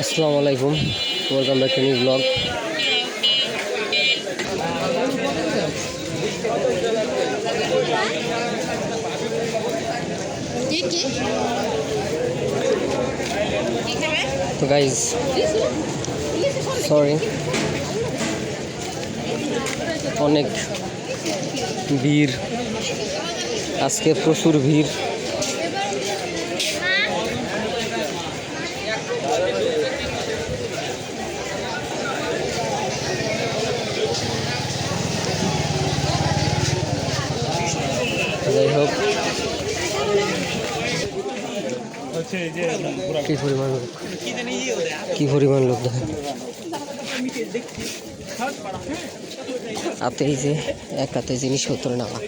আসসালামু আলাইকুম, welcome back to new blog. তো গাইজ সরি, অনেক ভিড় আজকে, প্রচুর ভিড়। যাই হোক, কি পরিমাণ লোক, কি পরিমাণ লোক দেখেন। হাতে এই যে এক হাতে জিনিসপত্র নেওয়া,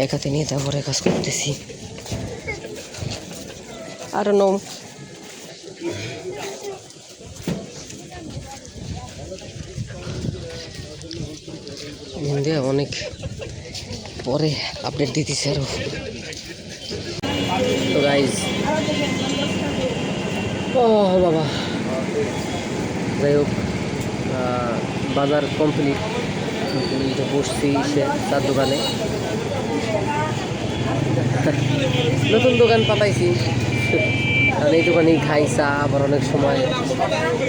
এক হাতে নিয়ে তারপরে কাজ করতেছি। আর নো ইন্ডিয়া অনেক পরে আপডেট দিতেছে আরো। তো গাইজ ও বাবা, যাই হোক, বাজার কমপ্লিট। বসছি সে তার দোকানে, নতুন দোকান পাতাইছি, কারণ এই দোকানেই খাই চা। আবার অনেক সময়,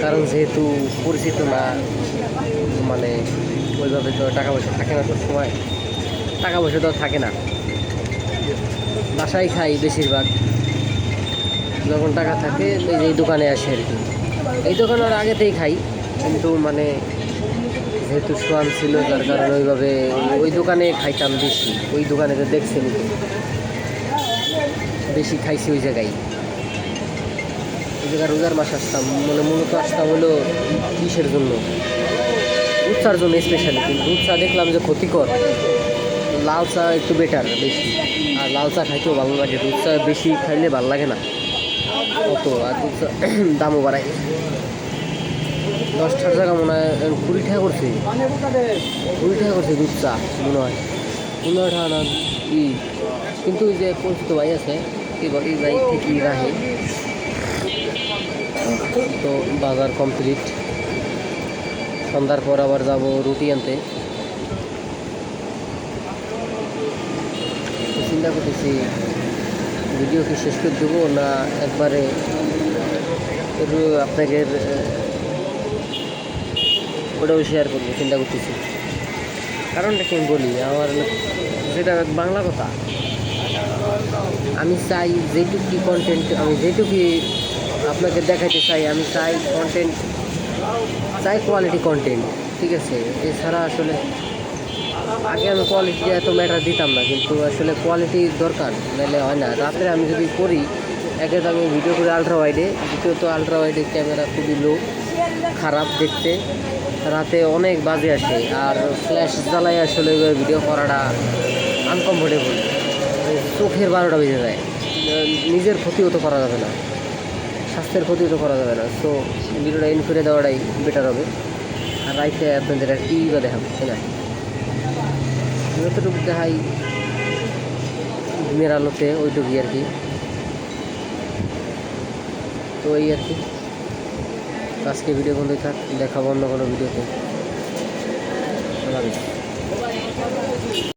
কারণ যেহেতু পরিচিত না, মানে ওইভাবে তো টাকা পয়সা থাকে না, সব সময় টাকা পয়সা তো থাকে না। বাসায় খাই বেশিরভাগ, যখন টাকা থাকে এই দোকানে আসে আর কি। এই দোকানে আর আগেতেই খাই, কিন্তু মানে যেহেতু সোয়ান ছিল যার কারণে ওইভাবে ওই দোকানে খাইতাম বেশি। ওই দোকানে তো দেখছেন বেশি খাইছি ওই জায়গায়। ওই জায়গায় রোজার মাস আসতাম, মানে মূলত আসতাম হলো কিসের জন্য, দুধ চার জন্য স্পেশালি। কিন্তু দুধ চা দেখলাম যে ক্ষতিকর, লাল চা একটু বেটার বেশি। আর লাল চা খাইতেও ভালো লাগে, দুধ চা বেশি খাইলে ভালো লাগে না অত। আর দুধ চা দামও বাড়ায়, 10টার জায়গা মনে হয় 20 টাকা করছে, 20 টাকা করছে দুধ চা মনে হয়, 15 টাকা না ই। কিন্তু ওই যে পরিচিত ভাই আছে, এই ভাই ঠিকই রাখে। তো বাজার কমপ্লিট, সন্ধ্যার পর আবার যাব রুটি আনতে। চিন্তা করতেছি ভিডিও কি শেষ করে দেবো না একবারে আপনাকে ওটাও শেয়ার করবো, চিন্তা করতেছি। কারণটা কি আমি বলি, আমার যেটা বাংলা কথা, আমি চাই যেটুকু কন্টেন্ট, আমি যেটুকু আপনাকে দেখাতে চাই, আমি চাই কন্টেন্ট, চাই কোয়ালিটি কন্টেন্ট, ঠিক আছে। এছাড়া আসলে আগে আমি কোয়ালিটি এত ম্যাটার দিতাম না, কিন্তু আসলে কোয়ালিটি দরকার, নাহলে হয় না। রাত্রে আমি যদি করি, একে তো আমি ভিডিও করি আলট্রা ওয়াইডে, দ্বিতীয়ত আলট্রা ওয়াইডের ক্যামেরা খুবই লো, খারাপ দেখতে, রাতে অনেক বাজে আসে। আর ফ্ল্যাশ জ্বালাই আসলে ভিডিও করাটা আনকমফোর্টেবল, চোখের 12টা বেজে যায়। নিজের ক্ষতিও তো করা যাবে না, স্বাস্থ্যের ক্ষতিও তো করা যাবে না। সো ভিডিওটা এন্ড করে দেওয়াটাই বেটার হবে। আর রাইতে আপনাদের আর কি বা দেখাবো, তাই না? যতটুকু দেখাই দিনের আলোতে ওইটুকুই আর কি। তো এই আর কি, আজকে ভিডিও বন্ধই থাক, দেখাবো অন্য কোনো ভিডিওতে।